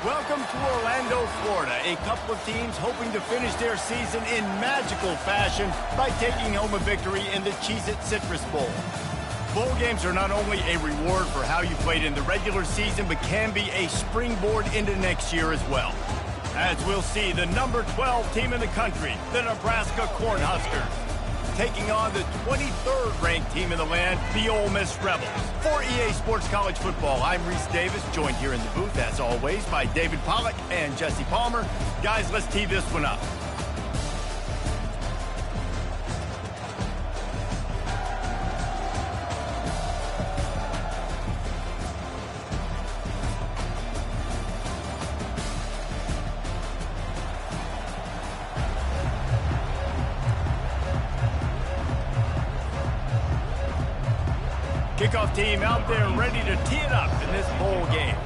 Welcome to Orlando, Florida. A couple of teams hoping to finish their season in magical fashion by taking home a victory in the Cheez-It Citrus Bowl. Bowl games are not only a reward for how you played in the regular season, but can be a springboard into next year as well. As we'll see, the number 12 team in the country, the Nebraska Cornhuskers, taking on the 23rd ranked team in the land, the Ole Miss Rebels. For EA Sports College Football, I'm Reese Davis, joined here in the booth, as always, by David Pollack and Jesse Palmer. Guys, let's tee this one up. Kickoff team out there ready to tee it up in this bowl game.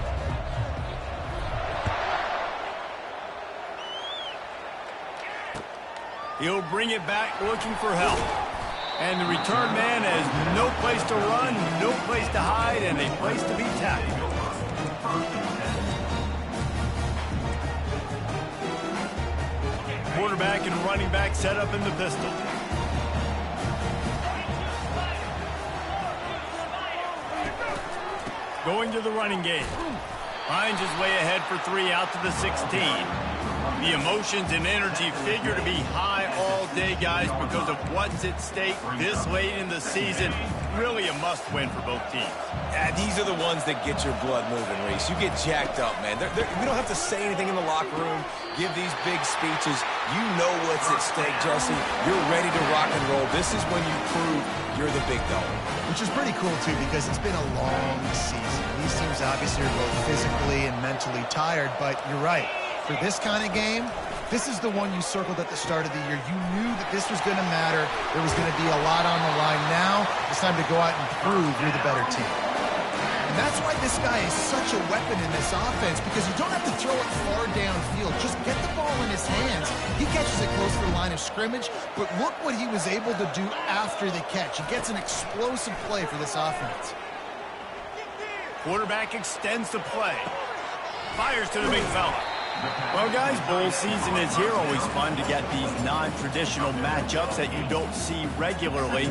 He'll bring it back looking for help. And the return man has no place to run, no place to hide, and a place to be tackled. Quarterback and running back set up in the pistol. Going to the running game. Finds his way ahead for 3 out to the 16. The emotions and energy figure to be high all day, guys, because of what's at stake this late in the season. Really a must-win for both teams. Yeah, these are the ones that get your blood moving, Reese. You get jacked up, man. We don't have to say anything in the locker room, give these big speeches. You know what's at stake, Jesse. You're ready to rock and roll. This is when you prove you're the big dog. Which is pretty cool, too, because it's been a long season. These teams obviously are both physically and mentally tired, but you're right. For this kind of game, this is the one you circled at the start of the year. You knew that this was going to matter. There was going to be a lot on the line. Now it's time to go out and prove you're the better team. And that's why this guy is such a weapon in this offense, because you don't have to throw it far downfield. Just get the ball in his hands. He catches it close to the line of scrimmage, but look what he was able to do after the catch. He gets an explosive play for this offense. Quarterback extends the play. Fires to the big fella. Well, guys, bowl season is here. Always fun to get these non-traditional matchups that you don't see regularly.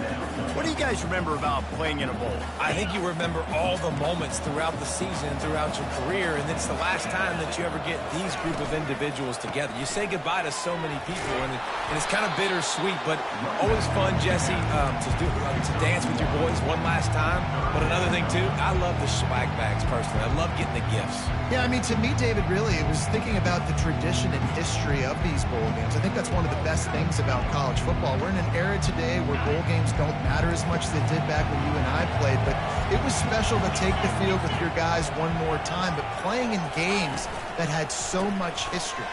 What do you guys remember about playing in a bowl? I think you remember all the moments throughout the season, throughout your career, and it's the last time that you ever get these group of individuals together. You say goodbye to so many people, and it's kind of bittersweet, but always fun, Jesse, to dance with your boys one last time. But another thing, too, I love the swag bags, personally. I love getting the gifts. Yeah, I mean, to me, David, really, it was thinking about the tradition and history of these bowl games. I think that's one of the best things about college football. We're in an era today where bowl games don't matter as much as they did back when you and I played, but it was special to take the field with your guys one more time, but playing in games that had so much history.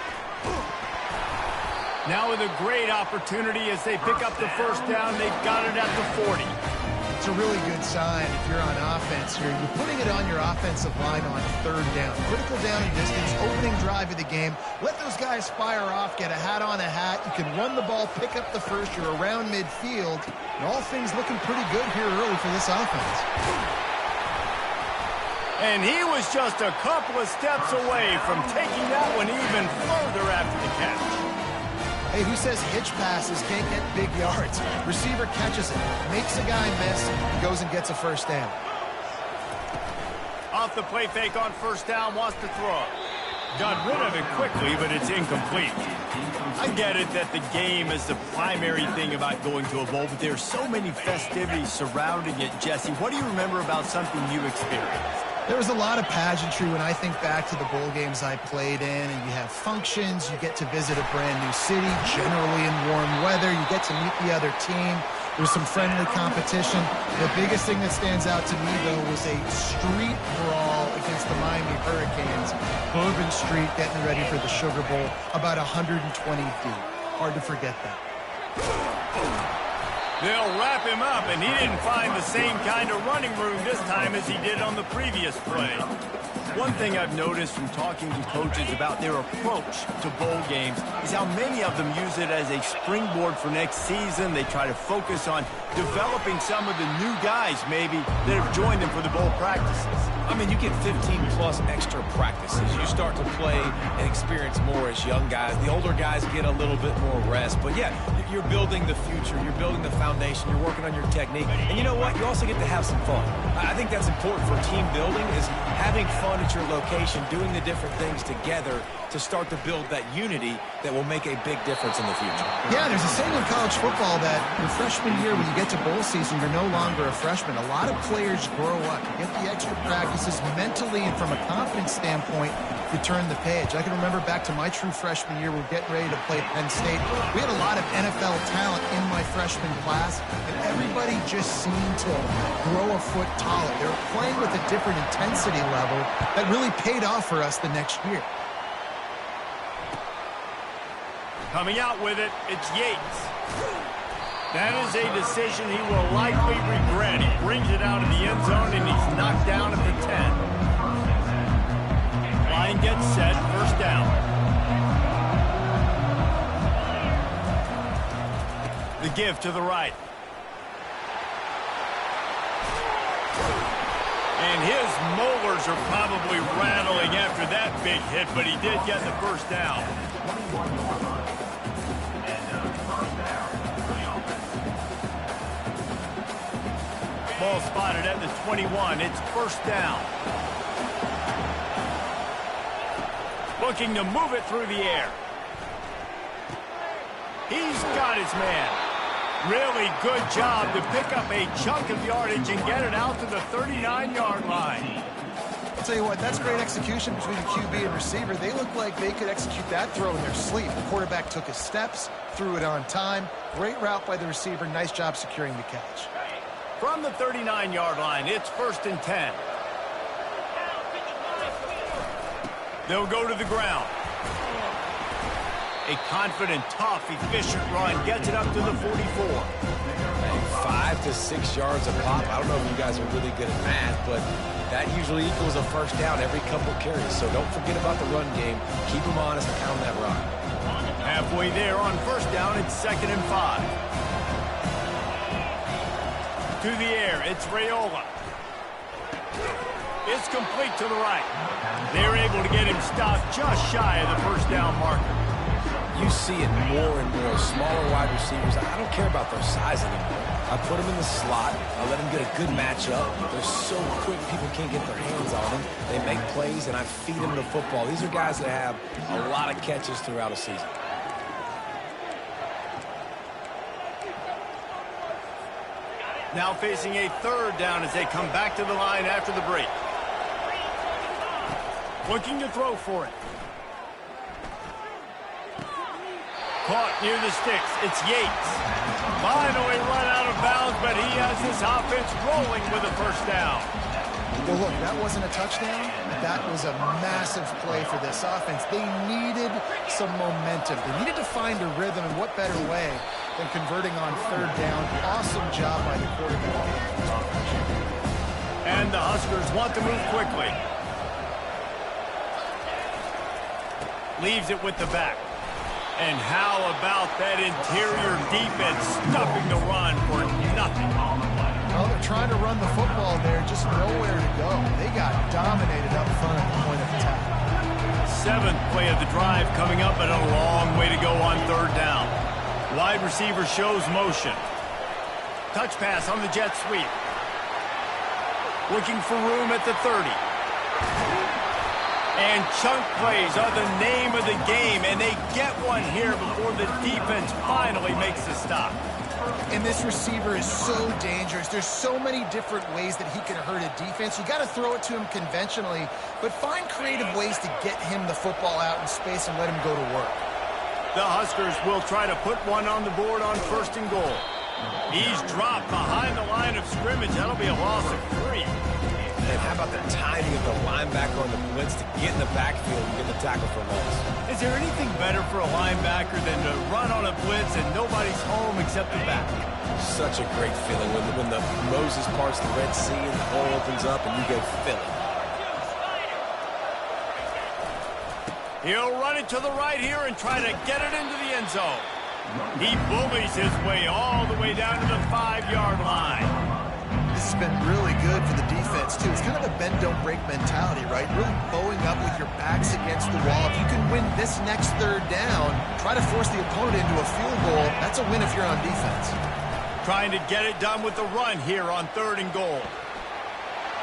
Now with a great opportunity as they pick up the first down, they've got it at the 40. It's a really good sign if you're on offense here. You're putting it on your offensive line on 3rd down. Critical down and distance, opening drive of the game. Let those guys fire off, get a hat on a hat. You can run the ball, pick up the first. You're around midfield. And all things looking pretty good here early for this offense. And he was just a couple of steps away from taking that one even further after the catch. Hey, who says hitch passes can't get big yards? Receiver catches it, makes a guy miss, and goes and gets a first down. Off the play fake on first down, wants to throw it. Got rid of it quickly, but it's incomplete. I get it that the game is the primary thing about going to a bowl, but there's so many festivities surrounding it. Jesse, what do you remember about something you experienced? There was a lot of pageantry when I think back to the bowl games I played in, and you have functions, you get to visit a brand new city, generally in warm weather, you get to meet the other team, there's some friendly competition. The biggest thing that stands out to me, though, was a street brawl against the Miami Hurricanes. Bourbon Street getting ready for the Sugar Bowl, about 120 deep. Hard to forget that. They'll wrap him up, and he didn't find the same kind of running room this time as he did on the previous play. One thing I've noticed from talking to coaches about their approach to bowl games is how many of them use it as a springboard for next season. They try to focus on developing some of the new guys, maybe, that have joined them for the bowl practices. I mean, you get 15-plus extra practices. You start to play and experience more as young guys. The older guys get a little bit more rest. But, yeah, you're building the future. You're building the foundation. You're working on your technique. And you know what? You also get to have some fun. I think that's important for team building is having fun at your location, doing the different things together to start to build that unity that will make a big difference in the future. Yeah, there's a saying in college football that your freshman year, when you get to bowl season, you're no longer a freshman. A lot of players grow up. You get the extra practices mentally and from a confidence standpoint, you turn the page. I can remember back to my true freshman year, we're getting ready to play Penn State. We had a lot of NFL talent in my freshman class, and everybody just seemed to grow a foot taller. They were playing with a different intensity level that really paid off for us the next year. Coming out with it, it's Yates. That is a decision he will likely regret. He brings it out of the end zone, and he's knocked down at the 10. Line gets set, first down. The give to the right. And his molars are probably rattling after that big hit, but he did get the first down. Ball spotted at the 21. It's first down. Looking to move it through the air. He's got his man. Really good job to pick up a chunk of yardage and get it out to the 39-yard line. I'll tell you what, that's great execution between the QB and receiver. They look like they could execute that throw in their sleep. The quarterback took his steps, threw it on time. Great route by the receiver. Nice job securing the catch. From the 39-yard line, it's first and 10. They'll go to the ground. A confident, tough, efficient run gets it up to the 44. 5 to 6 yards a pop. I don't know if you guys are really good at math, but that usually equals a first down every couple carries. So don't forget about the run game. Keep them honest and pound that rock. Halfway there on first down, it's 2nd and 5. To the air, it's Raiola. It's complete to the right. They're able to get him stopped just shy of the first down marker. You see it more and more. Smaller wide receivers, I don't care about their size anymore. I put them in the slot. I let them get a good matchup. They're so quick, people can't get their hands on them. They make plays, and I feed them the football. These are guys that have a lot of catches throughout a season. Now facing a third down as they come back to the line after the break. Looking to throw for it. Caught near the sticks. It's Yates. Finally run out of bounds, but he has his offense rolling with a first down. Well, look, that wasn't a touchdown. That was a massive play for this offense. They needed some momentum. They needed to find a rhythm, and what better way than converting on third down. Awesome job by the quarterback. And the Huskers want to move quickly. Leaves it with the back. And how about that interior defense stuffing the run for nothing? Well, they're trying to run the football there, just nowhere to go. They got dominated up front at the point of attack. 7th play of the drive coming up, and a long way to go on third down. Wide receiver shows motion. Touch pass on the jet sweep. Looking for room at the 30. And chunk plays are the name of the game, and they get one here before the defense finally makes the stop. And this receiver is so dangerous. There's so many different ways that he can hurt a defense. You got to throw it to him conventionally, but find creative ways to get him the football out in space and let him go to work. The Huskers will try to put one on the board on 1st and goal. He's dropped behind the line of scrimmage. That'll be a loss of 3. And how about the timing of the linebacker on the blitz to get in the backfield and get the tackle for a loss? Is there anything better for a linebacker than to run on a blitz and nobody's home except the back? Such a great feeling when the Moses parts the Red Sea and the hole opens up and you go Philly. He'll run it to the right here and try to get it into the end zone. He bullies his way all the way down to the 5-yard line. This has been really good for the defense. defense, too. It's kind of a bend-don't-break mentality, right? Really bowing up with your backs against the wall. If you can win this next third down, try to force the opponent into a field goal, that's a win if you're on defense. Trying to get it done with the run here on 3rd and goal.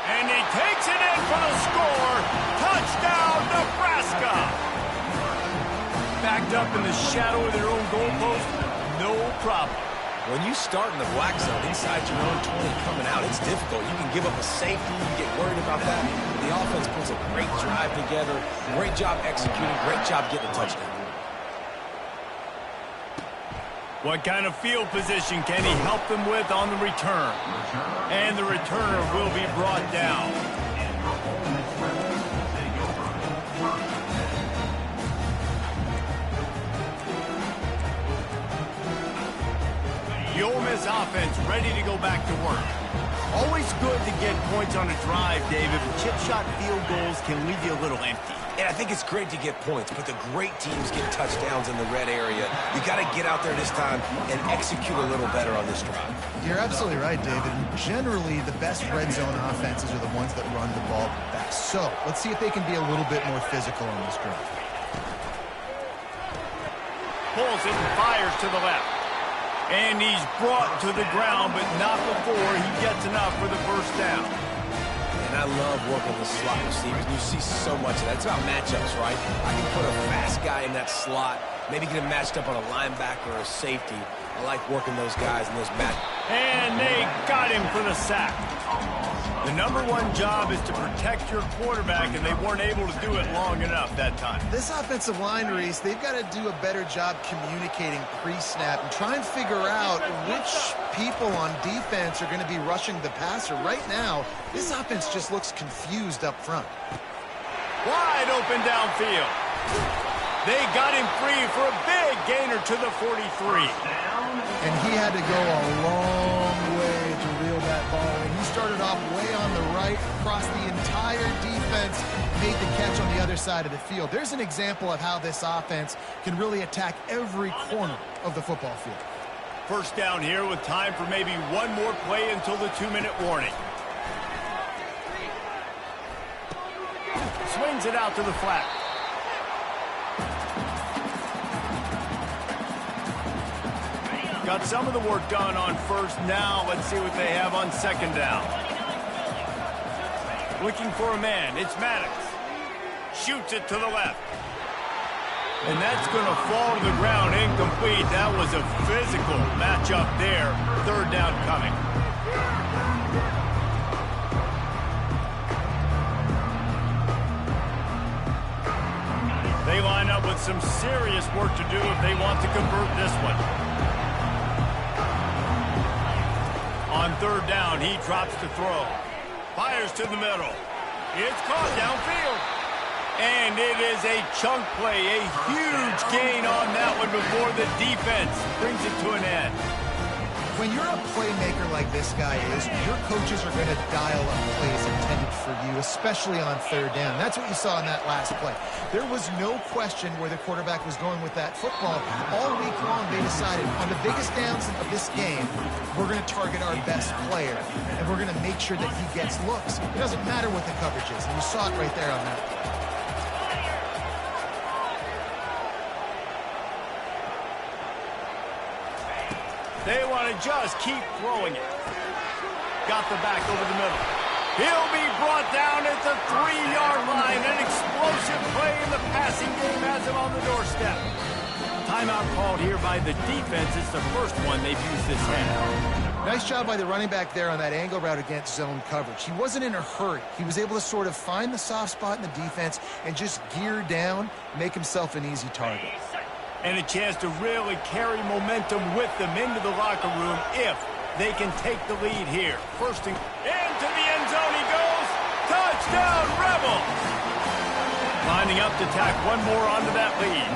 And he takes it in for the score. Touchdown, Nebraska! Backed up in the shadow of their own goalpost, no problem. When you start in the black zone inside your own 20 coming out, it's difficult. You can give up a safety. You get worried about that. The offense puts a great drive together. Great job executing. Great job getting a touchdown. What kind of field position can he help them with on the return? And the returner will be brought down. The Ole Miss offense ready to go back to work. Always good to get points on a drive, David, but chip shot field goals can leave you a little empty. And I think it's great to get points, but the great teams get touchdowns in the red area. You got to get out there this time and execute a little better on this drive. You're absolutely right, David. Generally, the best red zone offenses are the ones that run the ball best. So let's see if they can be a little bit more physical on this drive. Pulls it and fires to the left. And he's brought to the ground, but not before he gets enough for the first down. And I love working the slot receivers. You see so much of that. It's about matchups, right? I can put a fast guy in that slot, maybe get him matched up on a linebacker or a safety. I like working those guys in those matchups. And they got him for the sack. The #1 job is to protect your quarterback, and they weren't able to do it long enough that time. This offensive line, Reese, they've got to do a better job communicating pre-snap and try and figure out which people on defense are going to be rushing the passer. Right now, this offense just looks confused up front. Wide open downfield. They got him free for a big gainer to the 43. And he had to go a long way to reel that ball in. He started off way on the right, across the entire defense, made the catch on the other side of the field. There's an example of how this offense can really attack every corner of the football field. First down here with time for maybe one more play until the 2-minute warning. Swings it out to the flat. Got some of the work done on first. Now let's see what they have on 2nd down. Looking for a man. It's Maddox. Shoots it to the left. And that's going to fall to the ground incomplete. That was a physical matchup there. 3rd down coming. They line up with some serious work to do if they want to convert this one. On 3rd down, he drops to throw. Fires to the middle. It's caught downfield. And it is a chunk play, a huge gain on that one before the defense brings it to an end. When you're a playmaker like this guy is, your coaches are going to dial up plays intended for you, especially on 3rd down. That's what you saw in that last play. There was no question where the quarterback was going with that football. All week long, they decided on the biggest downs of this game, we're going to target our best player, and we're going to make sure that he gets looks. It doesn't matter what the coverage is, and you saw it right there on that play. They want to just keep throwing it. Got the back over the middle. He'll be brought down at the 3-yard line. An explosive play in the passing game has him on the doorstep. Timeout called here by the defense. It's the first one they've used this half. Nice job by the running back there on that angle route against zone coverage. He wasn't in a hurry. He was able to sort of find the soft spot in the defense and just gear down, make himself an easy target. And a chance to really carry momentum with them into the locker room if they can take the lead here. First and into the end zone he goes. Touchdown, Rebels! Lining up to tack one more onto that lead.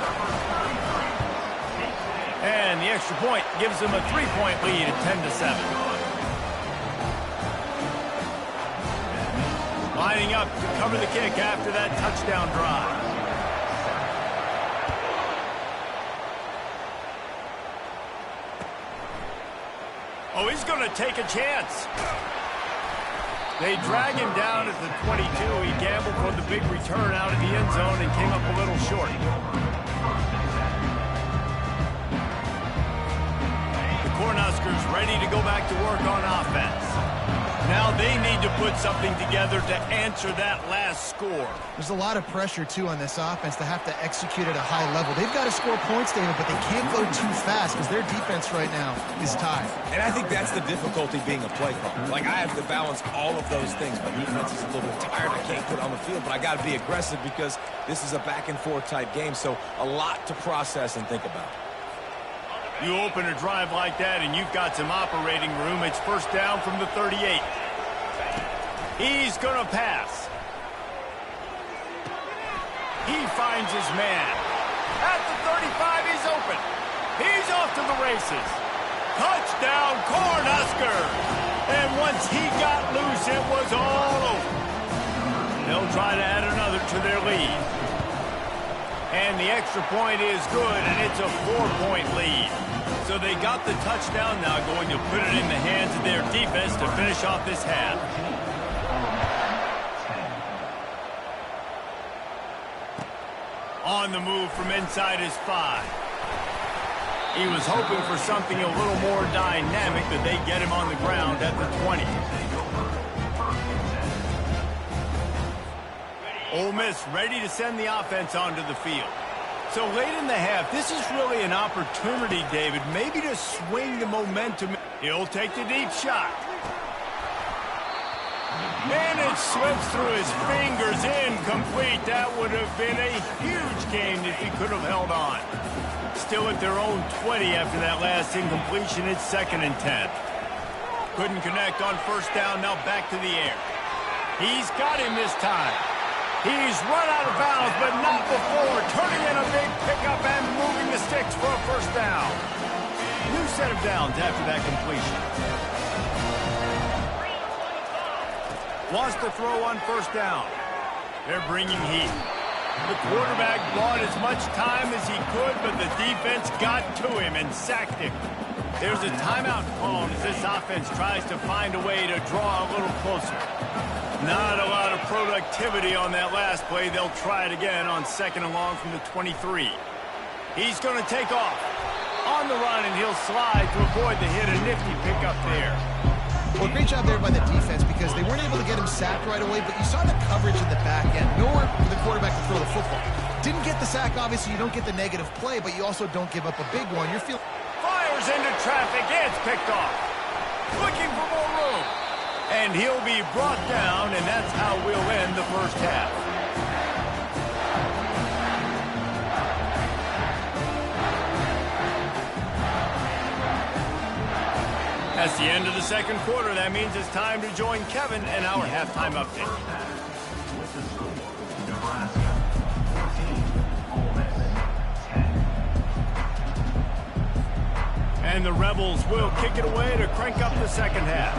And the extra point gives them a 3-point lead at 10-7. Lining up to cover the kick after that touchdown drive. Oh, he's going to take a chance. They drag him down at the 22. He gambled for the big return out of the end zone and came up a little short. The Cornhuskers ready to go back to work on offense. Now they need to put something together to answer that last score. There's a lot of pressure, too, on this offense to have to execute at a high level. They've got to score points, David, but they can't go too fast because their defense right now is tired. And I think that's the difficulty being a play caller. Like, I have to balance all of those things. My defense is a little bit tired. I can't put it on the field, but I got to be aggressive because this is a back-and-forth type game, so a lot to process and think about. You open a drive like that and you've got some operating room. It's first down from the 38. He's going to pass. He finds his man. At the 35, he's open. He's off to the races. Touchdown, Cornhuskers! And once he got loose, it was all over. They'll try to add another to their lead. And the extra point is good, and it's a 4-point lead. So they got the touchdown, now going to put it in the hands of their defense to finish off this half. On the move from inside his 5. He was hoping for something a little more dynamic, but they get him on the ground at the 20. Ole Miss ready to send the offense onto the field. So late in the half, this is really an opportunity, David, maybe to swing the momentum. He'll take the deep shot. And it slips through his fingers, incomplete. That would have been a huge game if he could have held on. Still at their own 20 after that last incompletion. It's 2nd and 10. Couldn't connect on first down, now back to the air. He's got him this time. He's run out of bounds, but not before. Turning in a big pickup and moving the sticks for a first down. New set of downs after that completion. Wants to throw on first down. They're bringing heat. The quarterback bought as much time as he could, but the defense got to him and sacked him. There's a timeout called as this offense tries to find a way to draw a little closer. Not a lot of productivity on that last play. They'll try it again on 2nd and long from the 23. He's going to take off. On the run, and he'll slide to avoid the hit. A nifty pickup there. Well, great job there by the defense because they weren't able to get him sacked right away, but you saw the coverage in the back end. Nowhere for the quarterback to throw the football. Didn't get the sack, obviously. You don't get the negative play, but you also don't give up a big one. You're feeling... Fires into traffic. It's picked off. Looking for more room. And he'll be brought down, and that's how we'll end the first half. That's the end of the second quarter. That means it's time to join Kevin and our halftime update. And the Rebels will kick it away to crank up the second half.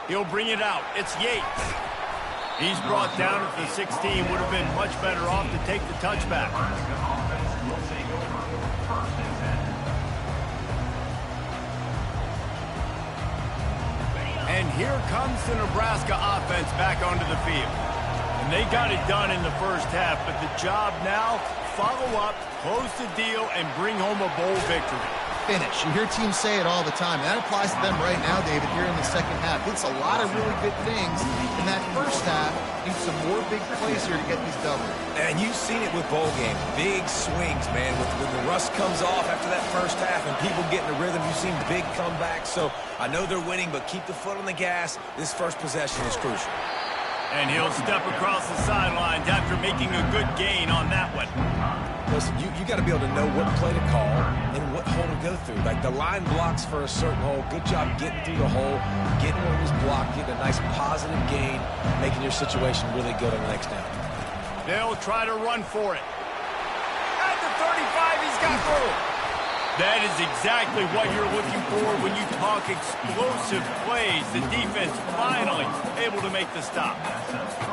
He'll bring it out. It's Yates. He's brought down at the 16. Would have been much better off to take the touchback. And here comes the Nebraska offense back onto the field. And they got it done in the first half, but the job now, follow up, close the deal, and bring home a bowl victory. Finish. You hear teams say it all the time. That applies to them right now, David, here in the second half. It's a lot of really good things in that first half. Need some more big plays here to get these doubles. And you've seen it with bowl games. Big swings, man. When the rust comes off after that first half and people get in a rhythm, you've seen big comebacks. So I know they're winning, but keep the foot on the gas. This first possession is crucial. And he'll step across the sidelines after making a good gain on that one. Listen, you got to be able to know what play to call and what hole to go through. Like the line blocks for a certain hole. Good job getting through the hole, getting where it was blocked, getting a nice positive gain, making your situation really good on the next down. They'll try to run for it. At the 35, he's got room. That is exactly what you're looking for when you talk explosive plays. The defense finally able to make the stop.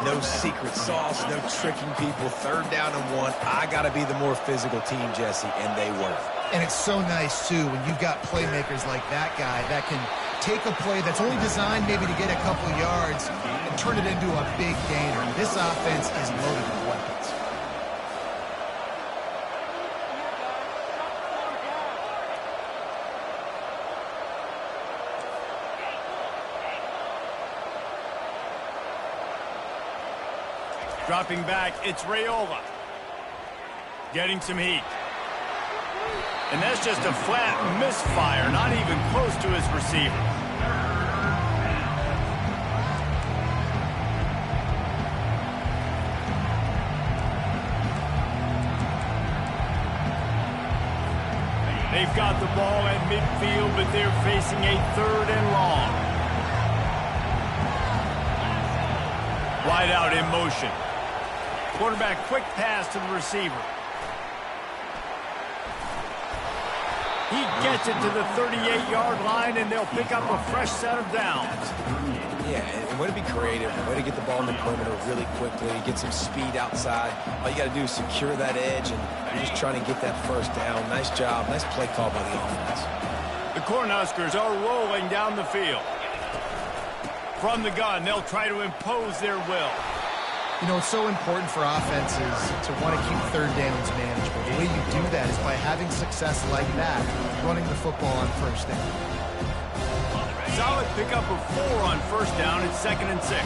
No secret sauce, no tricking people. 3rd down and 1. I got to be the more physical team, Jesse, and they were. And it's so nice, too, when you've got playmakers like that guy that can take a play that's only designed maybe to get a couple yards and turn it into a big gainer. This offense is loaded with weapons. Dropping back, it's Raiola. Getting some heat. And that's just a flat misfire, not even close to his receiver. They've got the ball at midfield, but they're facing a 3rd and long. Wide out in motion. Quarterback quick pass to the receiver. He gets it to the 38-yard line, and they'll pick up a fresh set of downs. Yeah, and way to be creative, way to get the ball in the perimeter really quickly, get some speed outside. All you got to do is secure that edge, and you're just trying to get that first down. Nice job. Nice play call by the offense. The Cornhuskers are rolling down the field. From the gun, they'll try to impose their will. You know, it's so important for offenses to want to keep 3rd downs manageable. The way you do that is by having success like that, running the football on 1st down. Solid pickup of 4 on 1st down. It's 2nd and 6.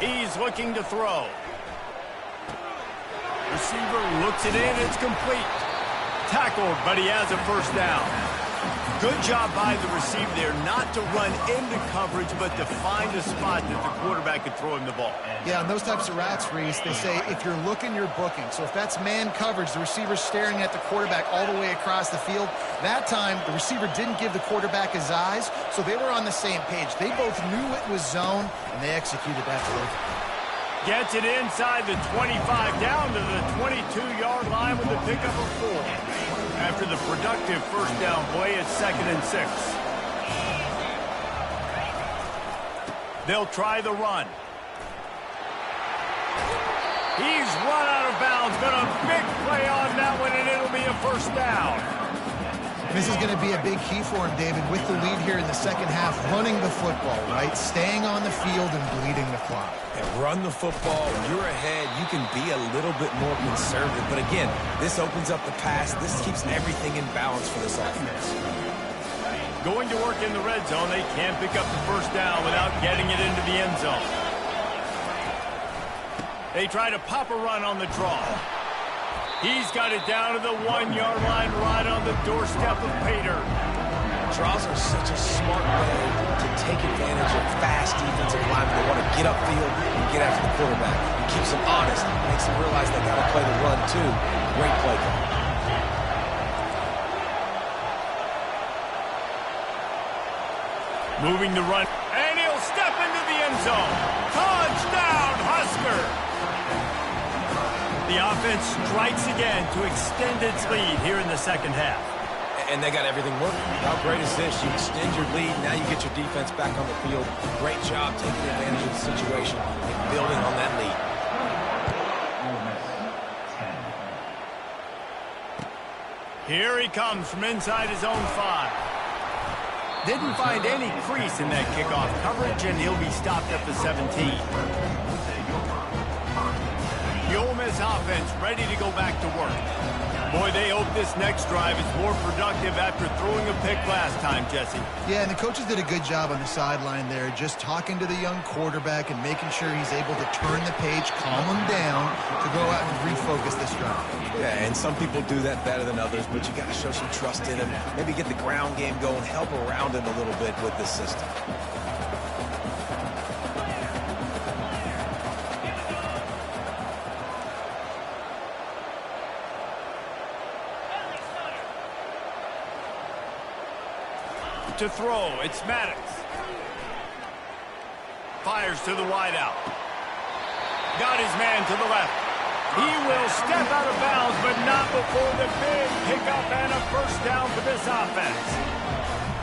He's looking to throw. Receiver looks it in. It's complete. Tackled, but he has a 1st down. Good job by the receiver there, not to run into coverage, but to find a spot that the quarterback could throw him the ball. Yeah, on those types of routes, Reese, they say if you're looking, you're booking. So if that's man coverage, the receiver's staring at the quarterback all the way across the field. That time, the receiver didn't give the quarterback his eyes, so they were on the same page. They both knew it was zone, and they executed that perfectly. Gets it inside the 25, down to the 22-yard line with the pickup of 4. After the productive 1st down play, it's 2nd and 6. They'll try the run. He's run out of bounds, but a big play on that one, and it'll be a 1st down. This is going to be a big key for him, David, with the lead here in the 2nd half, running the football, right? Staying on the field and bleeding the clock. And run the football. You're ahead. You can be a little bit more conservative. But again, this opens up the pass. This keeps everything in balance for this offense. Going to work in the red zone. They can't pick up the 1st down without getting it into the end zone. They try to pop a run on the draw. He's got it down to the 1-yard line, right on the doorstep of Pater. Draws are such a smart way to take advantage of fast defensive linemen. They want to get upfield and get after the quarterback. It keeps them honest, makes them realize they got to play the run too. Great play call. Moving the run, and he'll step into the end zone. Touchdown, Husker! The offense strikes again to extend its lead here in the 2nd half. And they got everything working. How great is this? You extend your lead, now you get your defense back on the field. Great job taking advantage of the situation and building on that lead. Here he comes from inside his own 5. Didn't find any crease in that kickoff coverage, and he'll be stopped at the 17. The Ole Miss offense ready to go back to work. Boy, they hope this next drive is more productive after throwing a pick last time, Jesse. Yeah, and the coaches did a good job on the sideline there, just talking to the young quarterback and making sure he's able to turn the page, calm him down, to go out and refocus this drive. Yeah, and some people do that better than others, but you got to show some trust in him. Maybe get the ground game going, help around him a little bit with this system. To throw, it's Maddox. Fires to the wideout. Got his man to the left. He will step out of bounds, but not before the big pickup and a 1st down for this offense.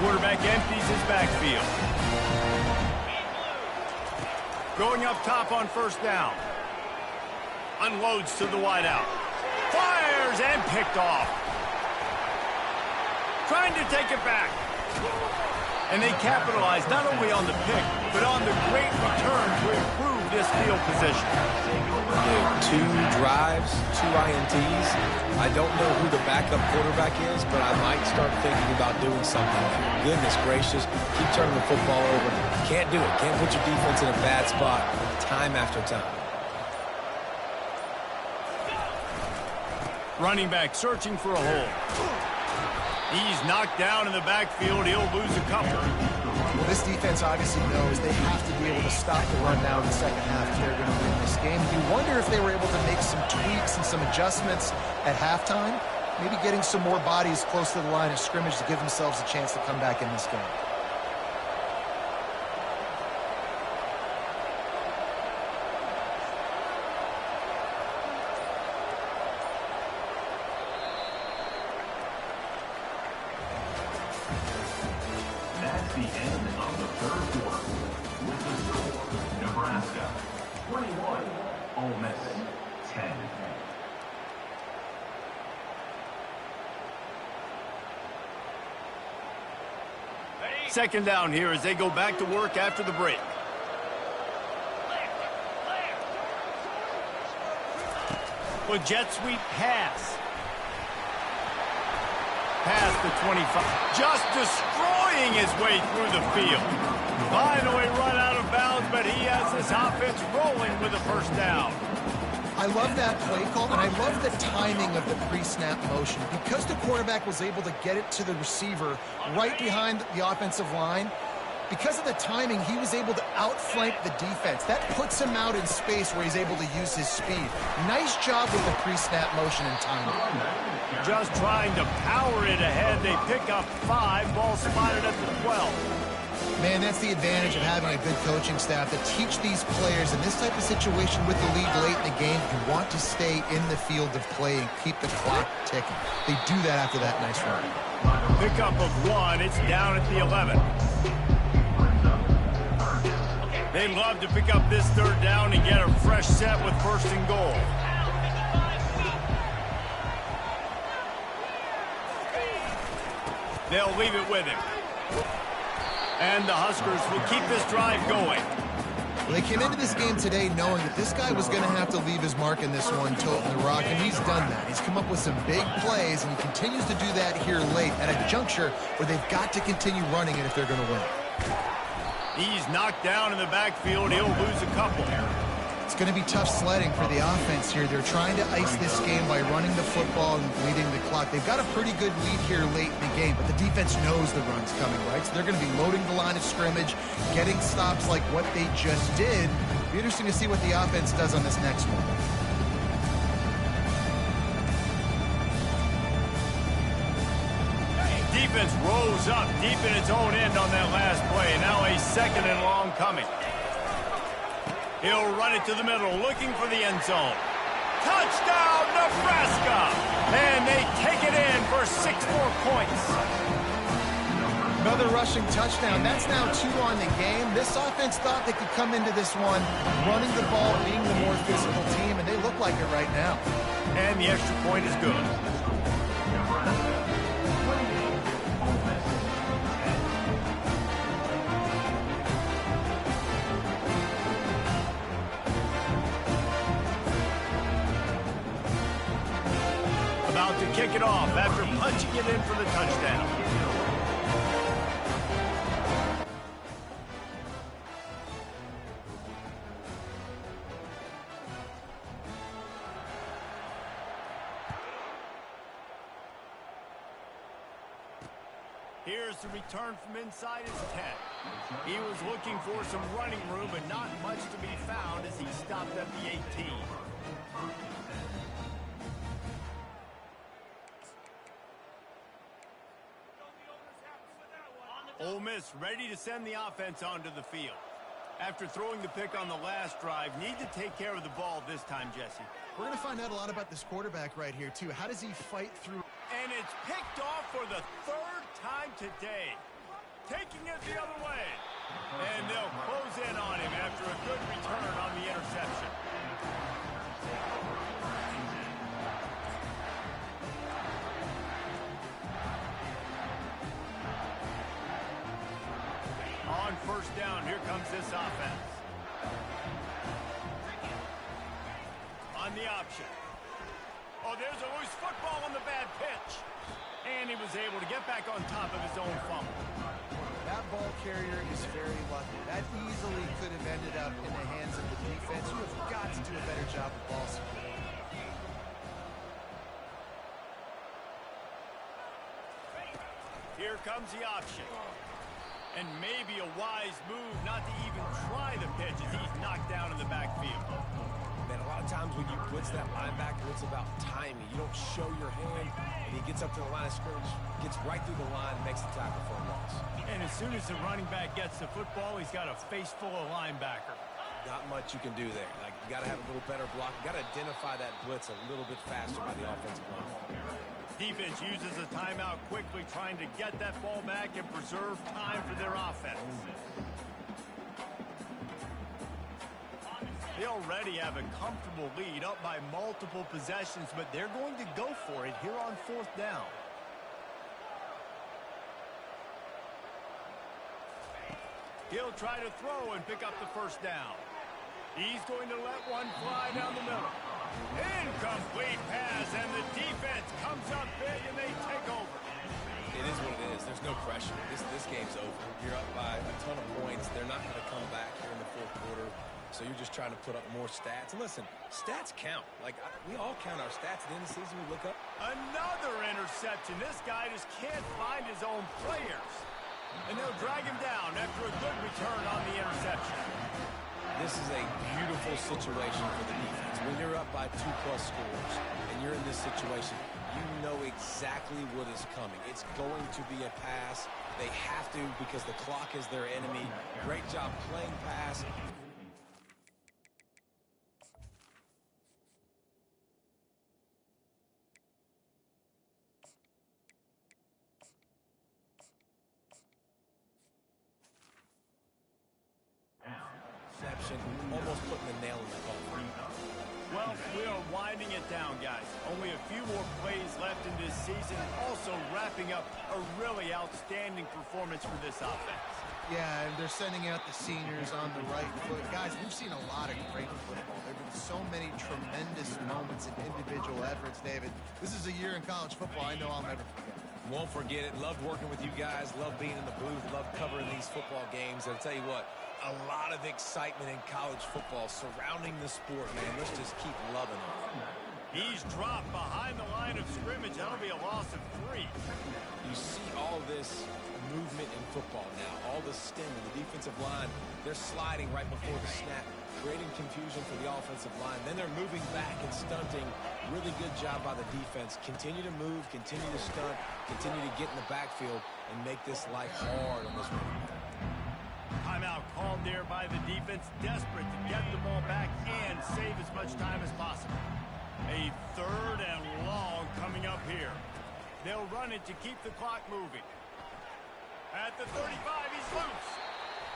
Quarterback empties his backfield. Going up top on first down. Unloads to the wideout. Fires and picked off. Trying to take it back. And they capitalize not only on the pick, but on the great return to improve this field position. Dude, 2 drives, 2 INTs. I don't know who the backup quarterback is, but I might start thinking about doing something. Goodness gracious, keep turning the football over. Can't do it. Can't put your defense in a bad spot time after time. Running back searching for a hole. He's knocked down in the backfield. He'll lose a couple. Well, this defense obviously knows they have to be able to stop the run now in the second half if they're going to win this game. You wonder if they were able to make some tweaks and some adjustments at halftime, maybe getting some more bodies close to the line of scrimmage to give themselves a chance to come back in this game. That's the end of the third quarter. With the score, Nebraska 21, Ole Miss 10. Second down here as they go back to work after the break. With jet sweep pass. Past the 25. Just destroying his way through the field. Finally run out of bounds, but he has his offense rolling with a first down. I love that play call, and I love the timing of the pre-snap motion. Because the quarterback was able to get it to the receiver right behind the offensive line, because of the timing, he was able to outflank the defense. That puts him out in space where he's able to use his speed. Nice job with the pre-snap motion and timing. Just trying to power it ahead. They pick up 5. Ball spotted at the 12. Man, that's the advantage of having a good coaching staff to teach these players in this type of situation with the lead late in the game. You want to stay in the field of play and keep the clock ticking. They do that after that nice run. Pickup of 1. It's down at the 11. They'd love to pick up this third down and get a fresh set with first and goal. They'll leave it with him. And the Huskers will keep this drive going. Well, they came into this game today knowing that this guy was going to have to leave his mark in this one, toting the rock, and he's done that. He's come up with some big plays, and he continues to do that here late at a juncture where they've got to continue running it if they're going to win. He's knocked down in the backfield. He'll lose a couple. It's going to be tough sledding for the offense here. They're trying to ice this game by running the football and leading the clock. They've got a pretty good lead here late in the game, but the defense knows the run's coming, right? So they're going to be loading the line of scrimmage, getting stops like what they just did. It'll be interesting to see what the offense does on this next one. Defense rose up deep in its own end on that last play. Now a second and long coming. He'll run it to the middle, looking for the end zone. Touchdown, Nebraska! And they take it in for 6 more points. Another rushing touchdown. That's now 2 on the game. This offense thought they could come into this one running the ball, being the more physical team, and they look like it right now. And the extra point is good. About to kick it off after punching it in for the touchdown. Here's the return from inside his 10. He was looking for some running room, but not much to be found as he stopped at the 18. Ole Miss ready to send the offense onto the field. After throwing the pick on the last drive, need to take care of the ball this time, Jesse. We're going to find out a lot about this quarterback right here, too. How does he fight through? And it's picked off for the 3rd time today. Taking it the other way. And they'll close in on him after a good return on the interception. On first down, here comes this offense. On the option. Oh, there's a loose football on the bad pitch. And he was able to get back on top of his own fumble. That ball carrier is very lucky. That easily could have ended up in the hands of the defense. You have got to do a better job of ball security. Here comes the option. And maybe a wise move not to even try the pitch as he's knocked down in the backfield. Man, a lot of times when you blitz that linebacker, it's about timing. You don't show your hand, and he gets up to the line of scrimmage, gets right through the line, and makes the tackle for a loss. And as soon as the running back gets the football, he's got a face full of linebacker. Not much you can do there. Like, you got to have a little better block. You got to identify that blitz a little bit faster by the offensive line. Defense uses a timeout quickly, trying to get that ball back and preserve time for their offense. They already have a comfortable lead, up by multiple possessions, but they're going to go for it here on fourth down. He'll try to throw and pick up the first down. He's going to let one fly down the middle. Incomplete pass, and the defense comes up big, and they take over. It is what it is. There's no pressure. This game's over. You're up by a ton of points. They're not going to come back here in the fourth quarter, so you're just trying to put up more stats. And listen, stats count. Like, we all count our stats at the end of the season. We look up. Another interception. This guy just can't find his own players. And they'll drag him down after a good return on the interception. This is a beautiful situation for the defense. When you're up by 2+ scores and you're in this situation, you know exactly what is coming. It's going to be a pass. They have to because the clock is their enemy. Great job playing pass. Almost putting the nail in the coffin. Well, we are winding it down, guys. Only a few more plays left in this season. Also wrapping up a really outstanding performance for this offense. Yeah, and they're sending out the seniors on the right foot. Guys, we've seen a lot of great football. There have been so many tremendous moments and individual efforts, David. This is a year in college football I know I'll never forget. Won't forget it. Loved working with you guys. Loved being in the booth. Loved covering these football games. And I'll tell you what, a lot of excitement in college football surrounding the sport, man. Let's just keep loving it. He's dropped behind the line of scrimmage. That'll be a loss of 3. You see all this movement in football now. All the stem in the defensive line. They're sliding right before the snap, creating confusion for the offensive line. Then they're moving back and stunting. Really good job by the defense. Continue to move, continue to stunt, continue to get in the backfield, and make this life hard on this one. Timeout called there by the defense, desperate to get the ball back and save as much time as possible. A 3rd and long coming up here. They'll run it to keep the clock moving. At the 35, he's loose.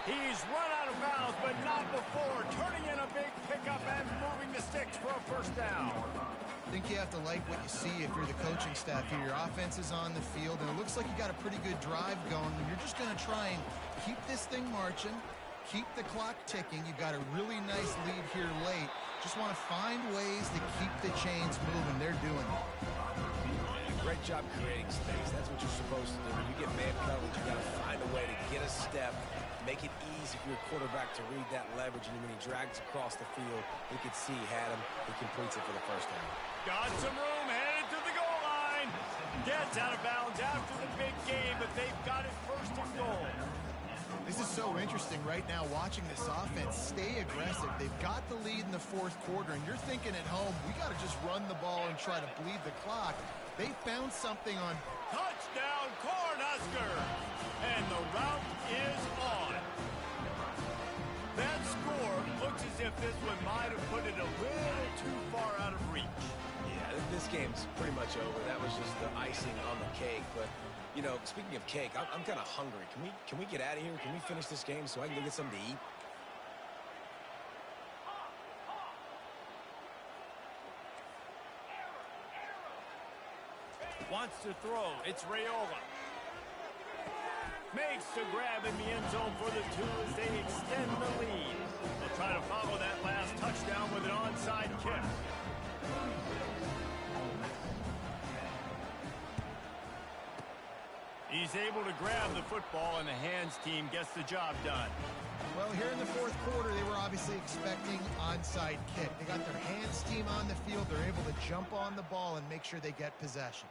He's run out of bounds, but not before turning in a big pickup and moving the sticks for a first down. I think you have to like what you see if you're the coaching staff here. Your offense is on the field, and it looks like you got a pretty good drive going, and you're just going to try and keep this thing marching, keep the clock ticking. You've got a really nice lead here late. Just want to find ways to keep the chains moving. They're doing it. Great job creating space. That's what you're supposed to do. When you get man coverage, you got to find a way to get a step, make it easy for your quarterback to read that leverage, and when he drags across the field, he could see he had him. He completes it for the first down. Got some room, headed to the goal line. Gets out of bounds after the big game, but they've got it first and goal. This is so interesting right now, watching this offense stay aggressive. They've got the lead in the 4th quarter, and you're thinking at home, we got to just run the ball and try to bleed the clock. They found something on touchdown Cornhuskers, and the route is on. That score looks as if this one might have put it a little too far out of reach. Yeah, this game's pretty much over. That was just the icing on the cake, but You know, speaking of cake, I'm kind of hungry. Can we get out of here? Can we finish this game so I can go get something to eat? Wants to throw. It's Raiola. Makes the grab in the end zone for the 2 as they extend the lead. They'll try to follow that last touchdown with an onside kick. He's able to grab the football, and the hands team gets the job done. Well, here in the fourth quarter, they were obviously expecting onside kick. They got their hands team on the field. They're able to jump on the ball and make sure they get possession.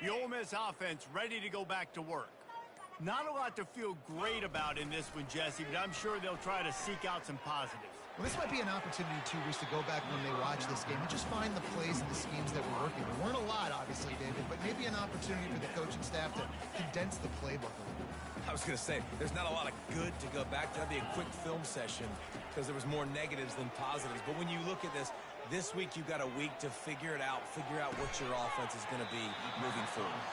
The Ole Miss offense ready to go back to work. Not a lot to feel great about in this one, Jesse, but I'm sure they'll try to seek out some positives. Well, this might be an opportunity, too, Reese, to go back when they watch this game and just find the plays and the schemes that were working. There weren't a lot, obviously, David, but maybe an opportunity for the coaching staff to condense the playbook a little bit. I was going to say, there's not a lot of good to go back to. That'd be a quick film session because there was more negatives than positives. But when you look at this week you've got a week to figure it out, figure out what your offense is going to be moving forward.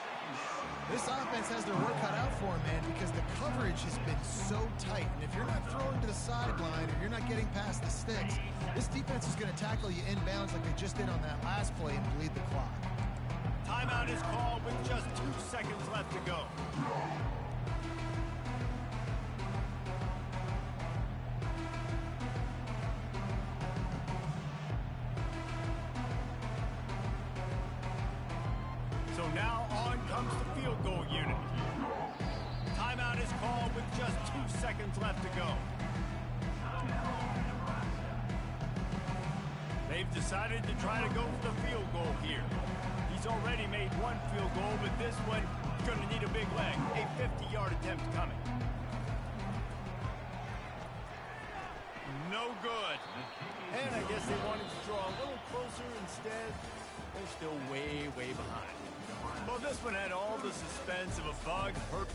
This offense has their work cut out for them, man, because the coverage has been so tight. And if you're not throwing to the sideline or you're not getting past the sticks, this defense is going to tackle you inbounds like they just did on that last play and bleed the clock. Timeout is called with just 2 seconds left to go. So now on comes the field goal unit. Timeout is called with just 2 seconds left to go. They've decided to try to go for the field goal here. He's already made 1 field goal, but this one is going to need a big leg. A 50-yard attempt coming. No good. And I guess they wanted to draw a little closer instead. They're still way, way behind. Well, this one had all the suspense of a bug hurt.